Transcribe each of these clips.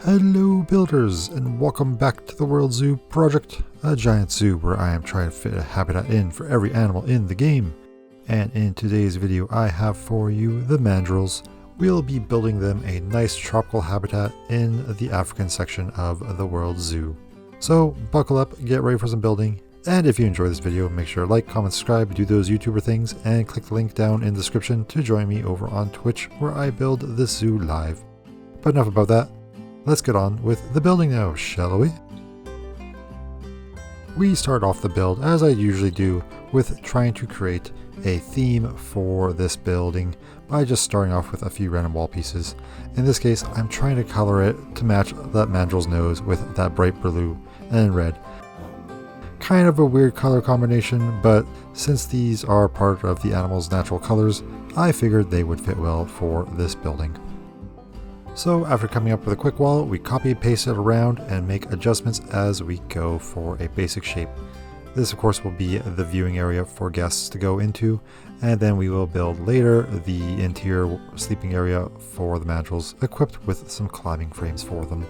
Hello builders, and welcome back to the World Zoo project, a giant zoo where I am trying to fit a habitat in for every animal in the game. And in today's video I have for you the mandrills. We'll be building them a nice tropical habitat in the African section of the World Zoo. So buckle up, get ready for some building, and if you enjoy this video, make sure to like, comment, subscribe, do those YouTuber things, and click the link down in the description to join me over on Twitch where I build this zoo live. But enough about that. Let's get on with the building now, shall we? We start off the build, as I usually do, with trying to create a theme for this building by just starting off with a few random wall pieces. In this case, I'm trying to color it to match that mandrill's nose with that bright blue and red. Kind of a weird color combination, but since these are part of the animal's natural colors, I figured they would fit well for this building. So after coming up with a quick wall, we copy and paste it around and make adjustments as we go for a basic shape. This of course will be the viewing area for guests to go into, and then we will build later the interior sleeping area for the mandrills, equipped with some climbing frames for them.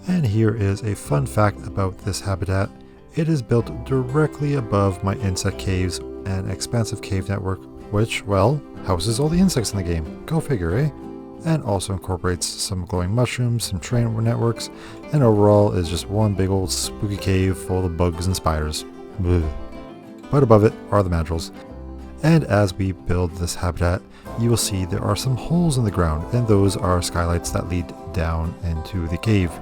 And here is a fun fact about this habitat. It is built directly above my insect caves, an expansive cave network, which, well, houses all the insects in the game. Go figure, eh? And also incorporates some glowing mushrooms, some train networks, and overall is just one big old spooky cave full of bugs and spiders. Blech. But above it are the mandrills. And as we build this habitat, you will see there are some holes in the ground, and those are skylights that lead down into the cave.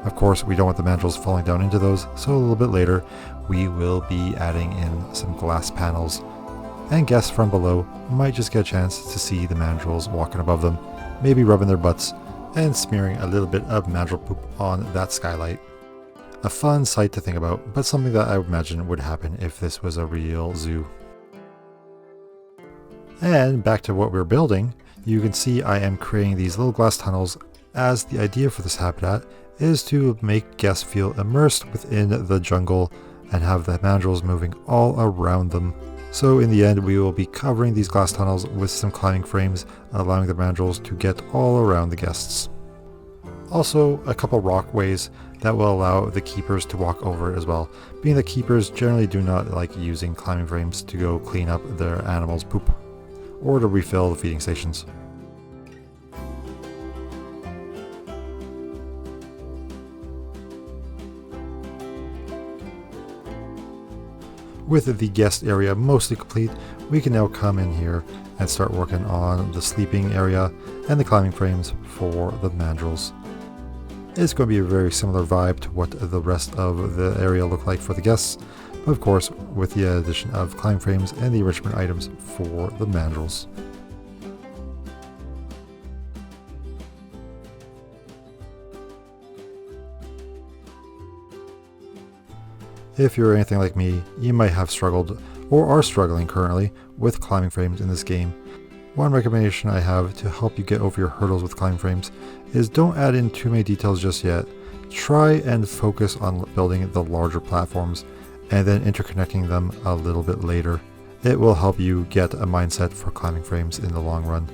Of course, we don't want the mandrills falling down into those, so a little bit later we will be adding in some glass panels. And guests from below might just get a chance to see the mandrills walking above them, maybe rubbing their butts and smearing a little bit of mandrill poop on that skylight. A fun sight to think about, but something that I would imagine would happen if this was a real zoo. And back to what we're building, you can see I am creating these little glass tunnels, as the idea for this habitat is to make guests feel immersed within the jungle and have the mandrills moving all around them. So in the end we will be covering these glass tunnels with some climbing frames, allowing the mandrills to get all around the guests. Also a couple rockways that will allow the keepers to walk over as well, being that keepers generally do not like using climbing frames to go clean up their animals' poop or to refill the feeding stations. With the guest area mostly complete, we can now come in here and start working on the sleeping area and the climbing frames for the mandrills. It's going to be a very similar vibe to what the rest of the area look like for the guests, but of course with the addition of climbing frames and the enrichment items for the mandrills. If you're anything like me, you might have struggled, or are struggling currently, with climbing frames in this game. One recommendation I have to help you get over your hurdles with climbing frames is don't add in too many details just yet. Try and focus on building the larger platforms, and then interconnecting them a little bit later. It will help you get a mindset for climbing frames in the long run.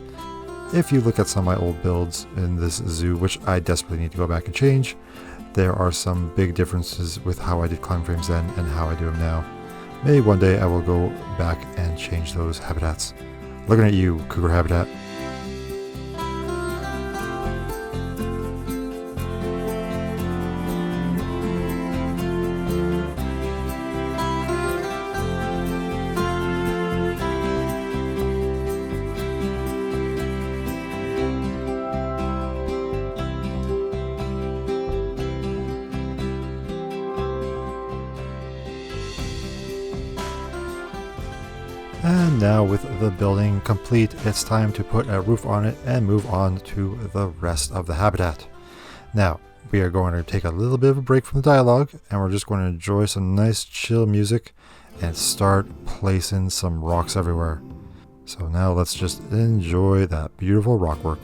If you look at some of my old builds in this zoo, which I desperately need to go back and change, there are some big differences with how I did climbing frames then and how I do them now. Maybe one day I will go back and change those habitats. Looking at you, cougar habitat. And now with the building complete, it's time to put a roof on it and move on to the rest of the habitat. Now, we are going to take a little bit of a break from the dialogue, and we're just going to enjoy some nice chill music and start placing some rocks everywhere. So now let's just enjoy that beautiful rock work.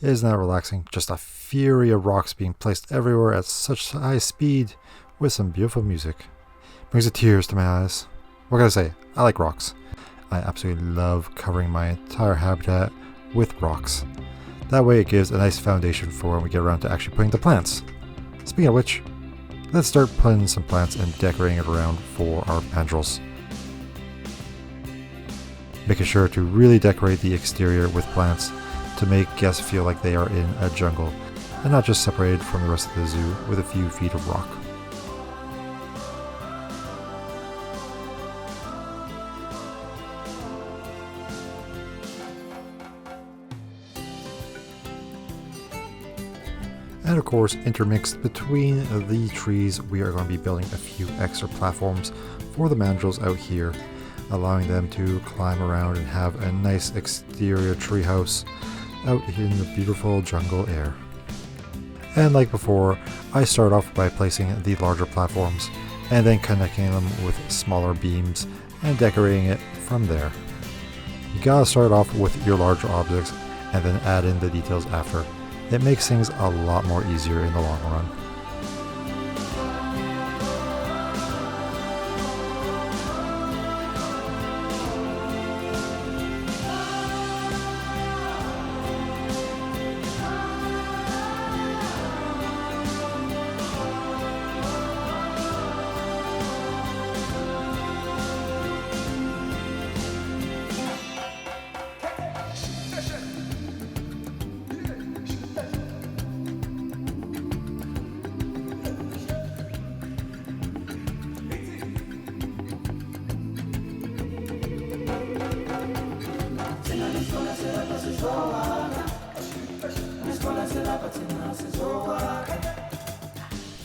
Isn't that relaxing? Just a fury of rocks being placed everywhere at such high speed with some beautiful music. Brings the tears to my eyes. What can I say? I like rocks. I absolutely love covering my entire habitat with rocks. That way it gives a nice foundation for when we get around to actually putting the plants. Speaking of which, let's start putting some plants and decorating it around for our mandrills. Making sure to really decorate the exterior with plants to make guests feel like they are in a jungle and not just separated from the rest of the zoo with a few feet of rock. And of course, intermixed between the trees, we are going to be building a few extra platforms for the mandrills out here, allowing them to climb around and have a nice exterior treehouse out in the beautiful jungle air. And like before, I start off by placing the larger platforms and then connecting them with smaller beams and decorating it from there. You gotta start off with your larger objects and then add in the details after. It makes things a lot more easier in the long run.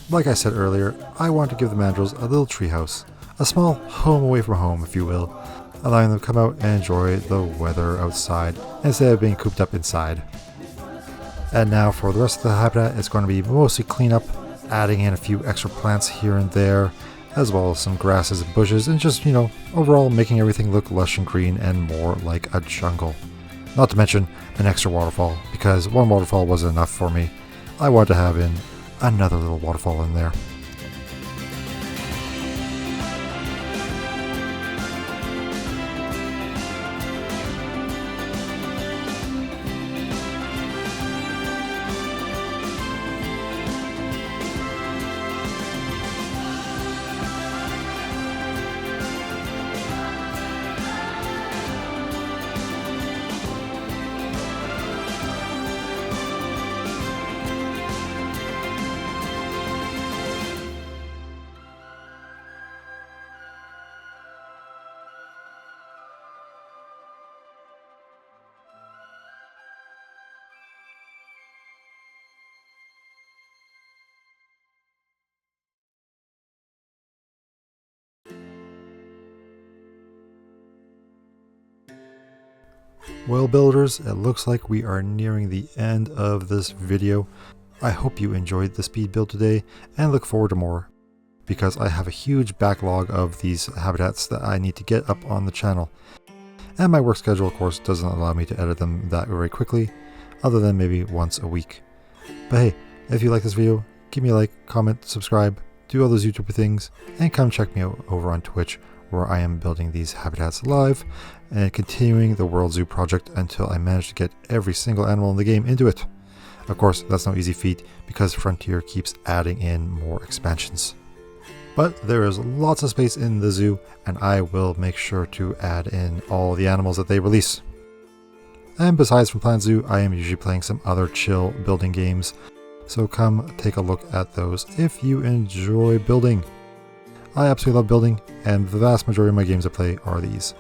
Like I said earlier, I want to give the mandrills a little treehouse, a small home away from home, if you will, allowing them to come out and enjoy the weather outside instead of being cooped up inside. And now for the rest of the habitat, it's going to be mostly cleanup, adding in a few extra plants here and there, as well as some grasses and bushes, and just, overall making everything look lush and green and more like a jungle. Not to mention an extra waterfall, because one waterfall wasn't enough for me. I wanted to have in another little waterfall in there. Well, builders, it looks like we are nearing the end of this video. I hope you enjoyed the speed build today and look forward to more, because I have a huge backlog of these habitats that I need to get up on the channel. And my work schedule, of course, doesn't allow me to edit them that very quickly, other than maybe once a week. But hey, if you like this video, give me a like, comment, subscribe, do all those YouTuber things, and come check me out over on Twitch, where I am building these habitats live and continuing the World Zoo project until I manage to get every single animal in the game into it. Of course, that's no easy feat because Frontier keeps adding in more expansions. But there is lots of space in the zoo, and I will make sure to add in all the animals that they release. And besides from Planet Zoo, I am usually playing some other chill building games, so come take a look at those if you enjoy building. I absolutely love building, and the vast majority of my games I play are these.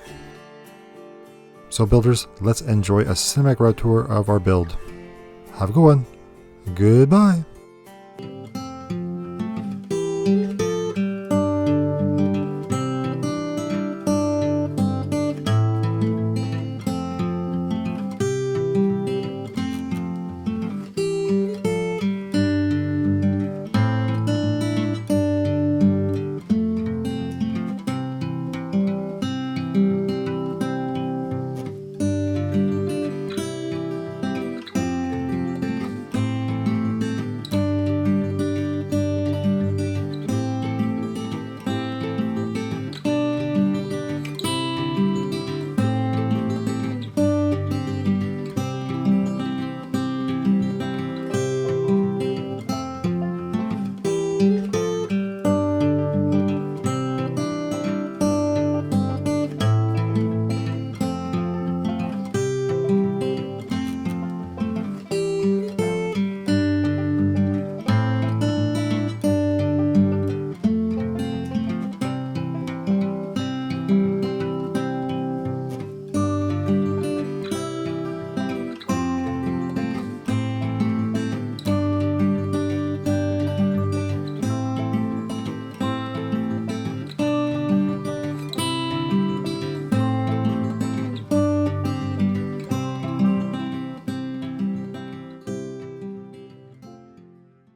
So builders, let's enjoy a cinematic road tour of our build. Have a good one. Goodbye.